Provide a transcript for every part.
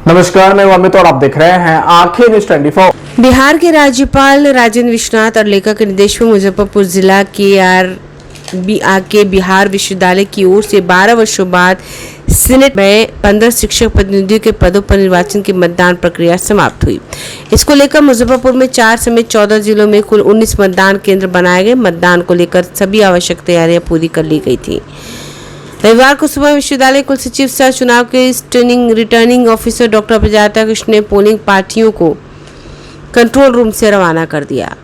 नमस्कार, मैं अमित और आप देख रहे हैं आंखें न्यूज 24। बिहार के राज्यपाल राजेंद्र विश्वनाथ और लेखा के निर्देश में मुजफ्फरपुर जिला के बिहार विश्वविद्यालय की ओर से 12 वर्षों बाद सीनेट में 15 शिक्षक प्रतिनिधियों के पदों पर निर्वाचन की मतदान प्रक्रिया समाप्त हुई। इसको लेकर मुजफ्फरपुर में 4 समेत 14 जिलों में कुल 19 मतदान केंद्र बनाए गए। मतदान को लेकर सभी आवश्यक तैयारियां पूरी कर ली गई थी। रविवार को सुबह विश्वविद्यालय कुल सचिव सह चुनाव के रिटर्निंग ऑफिसर डॉक्टर प्रजाता कृष्ण ने पोलिंग पार्टियों को कंट्रोल रूम से रवाना कर दिया।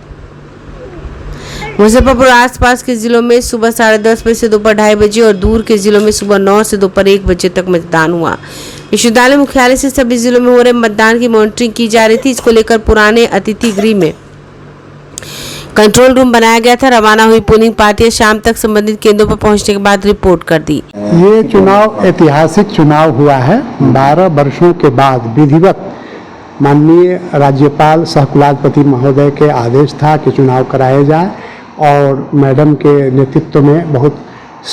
मुजफ्फरपुर आसपास के जिलों में सुबह 10:30 बजे से दोपहर 2:30 बजे और दूर के जिलों में सुबह 9 से दोपहर 1 बजे तक मतदान हुआ। विश्वविद्यालय मुख्यालय से सभी जिलों में हो रहे मतदान की मॉनिटरिंग की जा रही थी। इसको लेकर पुराने अतिथि गृह में कंट्रोल रूम बनाया गया था। रवाना हुई पोलिंग पार्टियां शाम तक संबंधित केंद्रों पर पहुंचने के बाद रिपोर्ट कर दी। ये चुनाव ऐतिहासिक चुनाव हुआ है। 12 वर्षों के बाद विधिवत माननीय राज्यपाल सह कुलाधिपति महोदय के आदेश था कि चुनाव कराए जाए और मैडम के नेतृत्व में बहुत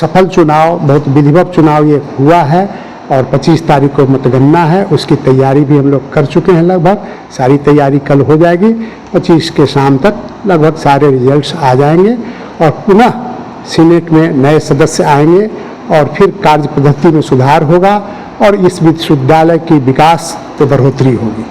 सफल चुनाव, बहुत विधिवत चुनाव ये हुआ है और 25 तारीख को मतगणना है। उसकी तैयारी भी हम लोग कर चुके हैं। लगभग सारी तैयारी कल हो जाएगी। 25 के शाम तक लगभग सारे रिजल्ट्स आ जाएंगे और पुनः सीनेट में नए सदस्य आएंगे और फिर कार्य पद्धति में सुधार होगा और इस विश्वविद्यालय की विकास में बढ़ोतरी होगी।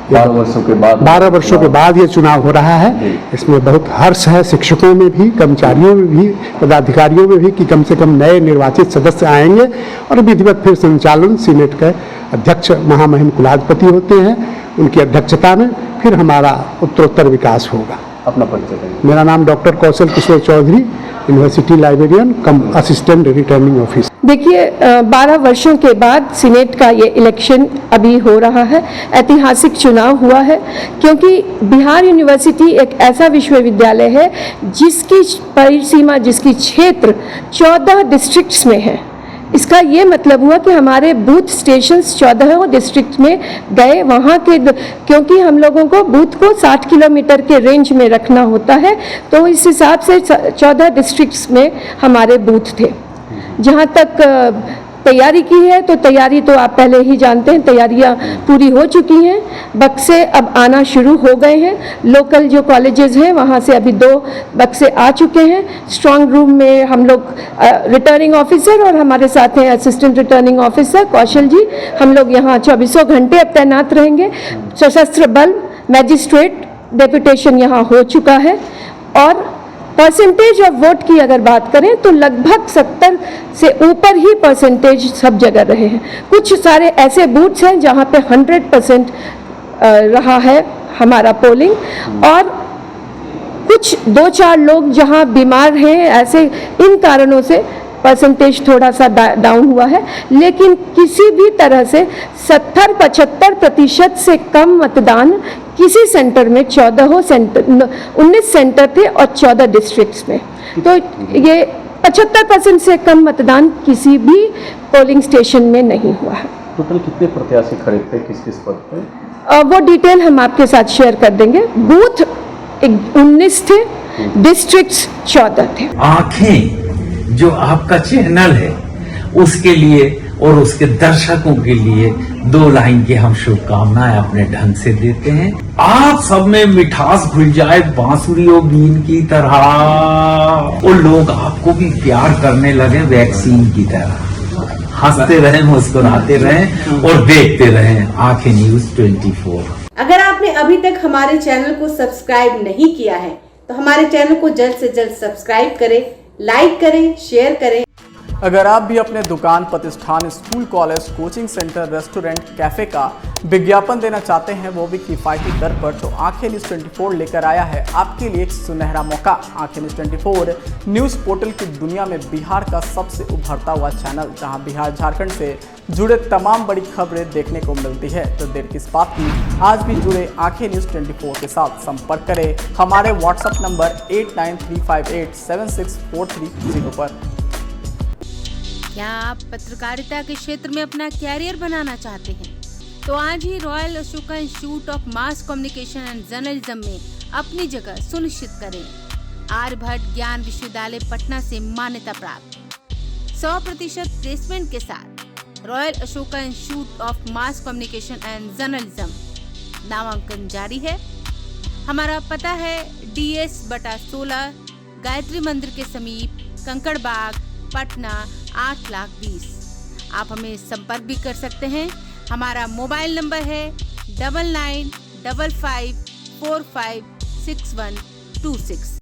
12 वर्षों के बाद ये चुनाव हो रहा है। इसमें बहुत हर्ष है, शिक्षकों में भी, कर्मचारियों में भी, पदाधिकारियों में भी कि कम से कम नए निर्वाचित सदस्य आएंगे और विधिवत फिर संचालन सीनेट के अध्यक्ष महामहिम कुलाधिपति होते हैं, उनकी अध्यक्षता में फिर हमारा उत्तरोत्तर विकास होगा। अपना परिचय दें। मेरा नाम doctor Kaushal Kishore Chaudhary, university librarian कम असिस्टेंट रिटर्निंग ऑफिसर। देखिए, 12 वर्षों के बाद सीनेट का ये इलेक्शन अभी हो रहा है। ऐतिहासिक चुनाव हुआ है क्योंकि बिहार यूनिवर्सिटी एक ऐसा विश्वविद्यालय है जिसकी परिसीमा, जिसकी क्षेत्र 14 डिस्ट्रिक्ट्स में है। इसका ये मतलब हुआ कि हमारे बूथ स्टेशंस 14 डिस्ट्रिक्ट में गए। वहाँ के क्योंकि हम लोगों को बूथ को 60 किलोमीटर के रेंज में रखना होता है, तो इस हिसाब से 14 डिस्ट्रिक्ट्स में हमारे बूथ थे। जहाँ तक तैयारी की है तो तैयारी तो आप पहले ही जानते हैं, तैयारियाँ पूरी हो चुकी हैं। बक्से अब आना शुरू हो गए हैं। लोकल जो कॉलेजेस हैं वहाँ से अभी 2 बक्से आ चुके हैं। स्ट्रांग रूम में हम लोग रिटर्निंग ऑफिसर और हमारे साथ हैं असिस्टेंट रिटर्निंग ऑफिसर कौशल जी। हम लोग यहाँ 24 घंटे अब तैनात रहेंगे। सशस्त्र बल, मैजिस्ट्रेट डेपुटेशन यहाँ हो चुका है और परसेंटेज ऑफ वोट की अगर बात करें तो लगभग 70 से ऊपर ही परसेंटेज सब जगह रहे हैं। कुछ सारे ऐसे बूथ्स हैं जहाँ पे 100% रहा है हमारा पोलिंग और कुछ 2-4 लोग जहाँ बीमार हैं, ऐसे इन कारणों से परसेंटेज थोड़ा सा डाउन हुआ है। लेकिन किसी भी तरह से 70-75% से कम मतदान किसी सेंटर में 19 सेंटर थे और 14 डिस्ट्रिक्ट्स में, तो ये 75% से कम मतदान किसी भी पोलिंग स्टेशन में नहीं हुआ है। टोटल कितने प्रत्याशी खड़े थे, किस किस पद पे? वो डिटेल हम आपके साथ शेयर कर देंगे। बूथ 19 थे, डिस्ट्रिक्ट्स 14 थे। आंखें जो आपका चैनल है उसके लिए और उसके दर्शकों के लिए 2 लाइन की हम शुभकामनाएं अपने ढंग से देते हैं। आप सब में मिठास घुल जाए बांसुरी और बीन की तरह और लोग आपको भी प्यार करने लगे वैक्सीन की तरह। हंसते रहें, मुस्कुराते रहें और देखते रहें आंखें न्यूज 24। अगर आपने अभी तक हमारे चैनल को सब्सक्राइब नहीं किया है तो हमारे चैनल को जल्द से जल्द सब्सक्राइब करें, लाइक करें, शेयर करें। अगर आप भी अपने दुकान, प्रतिष्ठान, school, college, coaching centre, restaurant, cafe का विज्ञापन देना चाहते हैं, वो भी किफायती दर पर, तो आंखें न्यूज 24 लेकर आया है आपके लिए एक सुनहरा मौका। आंखें न्यूज 24 न्यूज पोर्टल की दुनिया में बिहार का सबसे उभरता हुआ चैनल, जहां बिहार झारखंड से जुड़े तमाम बड़ी खबरें देखने को मिलती है। तो देर किस बात की, आज भी जुड़े आंखें न्यूज 24 के साथ। संपर्क करें हमारे व्हाट्सएप नंबर 8935876430 पर। क्या आप पत्रकारिता के क्षेत्र में अपना कैरियर बनाना चाहते हैं? तो आज ही Royal Ashoka Institute of Mass Communication and Journalism में अपनी जगह सुनिश्चित करें। आर्यभट्ट ज्ञान विश्वविद्यालय पटना से मान्यता प्राप्त 100% प्लेसमेंट के साथ royal Ashoka Institute of Mass Communication and journalism. नामांकन जारी है। हमारा पता है DS/16 गायत्री मंदिर के समीप, कंकड़ बाग, पटना 8,20,000। आप हमें संपर्क भी कर सकते हैं। हमारा मोबाइल नंबर है 9955456126।